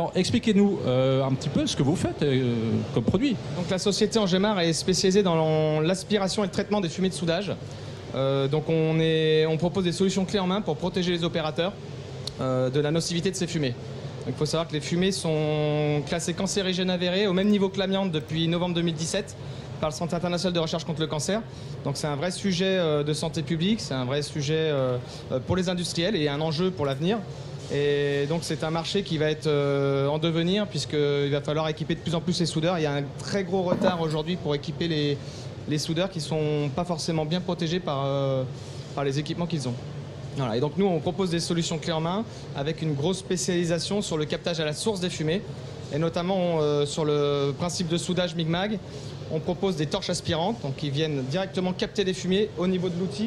Alors, expliquez-nous un petit peu ce que vous faites comme produit. Donc la société Engemar est spécialisée dans l'aspiration et le traitement des fumées de soudage. Donc on propose des solutions clés en main pour protéger les opérateurs de la nocivité de ces fumées. Il faut savoir que les fumées sont classées cancérigènes avérées au même niveau que l'amiante depuis novembre 2017 par le Centre international de recherche contre le cancer. Donc c'est un vrai sujet de santé publique, c'est un vrai sujet pour les industriels et un enjeu pour l'avenir. Et donc c'est un marché qui va être en devenir puisqu'il va falloir équiper de plus en plus les soudeurs. Il y a un très gros retard aujourd'hui pour équiper les soudeurs qui ne sont pas forcément bien protégés par les équipements qu'ils ont. Voilà. Et donc nous on propose des solutions clés en main avec une grosse spécialisation sur le captage à la source des fumées et notamment sur le principe de soudage MIG-MAG. On propose des torches aspirantes donc qui viennent directement capter des fumées au niveau de l'outil.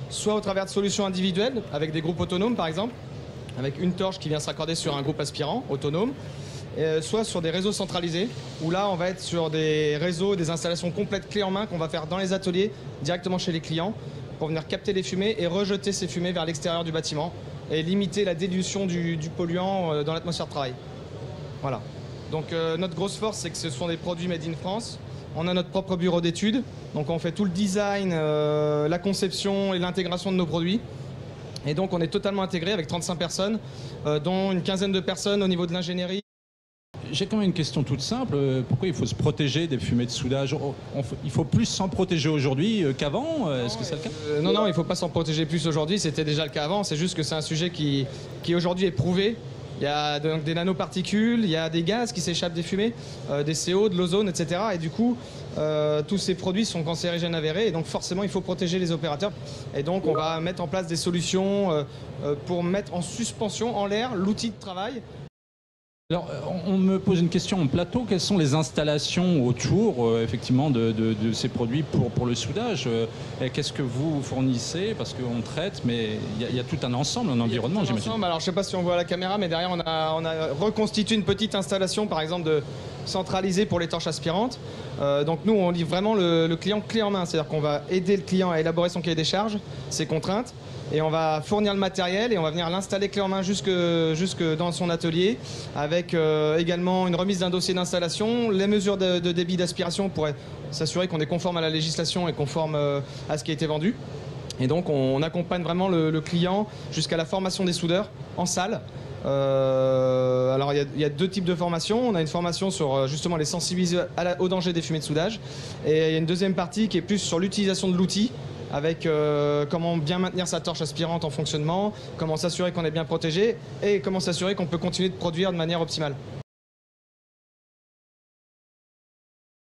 Soit au travers de solutions individuelles avec des groupes autonomes par exemple, avec une torche qui vient se raccorder sur un groupe aspirant autonome. Soit sur des réseaux centralisés, où là on va être sur des réseaux, des installations complètes clés en main qu'on va faire dans les ateliers, directement chez les clients, pour venir capter les fumées et rejeter ces fumées vers l'extérieur du bâtiment et limiter la dilution du polluant dans l'atmosphère de travail. Voilà. Donc notre grosse force, c'est que ce sont des produits made in France. On a notre propre bureau d'études, donc on fait tout le design, la conception et l'intégration de nos produits. Et donc on est totalement intégré avec 35 personnes, dont une quinzaine de personnes au niveau de l'ingénierie. J'ai quand même une question toute simple. Pourquoi il faut se protéger des fumées de soudage? Il faut plus s'en protéger aujourd'hui qu'avant? Est-ce que c'est le cas? Non, il ne faut pas s'en protéger plus aujourd'hui. C'était déjà le cas avant. C'est juste que c'est un sujet qui aujourd'hui est prouvé. Il y a donc des nanoparticules, il y a des gaz qui s'échappent des fumées, des CO, de l'ozone, etc. Et du coup, tous ces produits sont cancérigènes avérés. Et donc forcément, il faut protéger les opérateurs. Et donc, on va mettre en place des solutions pour mettre en suspension, en l'air, l'outil de travail. Alors, on me pose une question en plateau. Quelles sont les installations autour, effectivement, de ces produits pour le soudage? Qu'est-ce que vous fournissez? Parce qu'on traite, mais il y a tout un ensemble, un environnement, j'imagine. Alors, je ne sais pas si on voit à la caméra, mais derrière, on a reconstitué une petite installation, par exemple, centralisée pour les torches aspirantes. Donc, nous, on livre vraiment le client clé en main. C'est-à-dire qu'on va aider le client à élaborer son cahier des charges, ses contraintes. Et on va fournir le matériel et on va venir l'installer clé en main jusque dans son atelier avec également une remise d'un dossier d'installation, les mesures de débit d'aspiration pour s'assurer qu'on est conforme à la législation et conforme à ce qui a été vendu. Et donc on accompagne vraiment le client jusqu'à la formation des soudeurs en salle. Alors il y a deux types de formations. On a une formation sur justement les sensibiliser au danger des fumées de soudage et il y a une deuxième partie qui est plus sur l'utilisation de l'outil, avec comment bien maintenir sa torche aspirante en fonctionnement, comment s'assurer qu'on est bien protégé et comment s'assurer qu'on peut continuer de produire de manière optimale.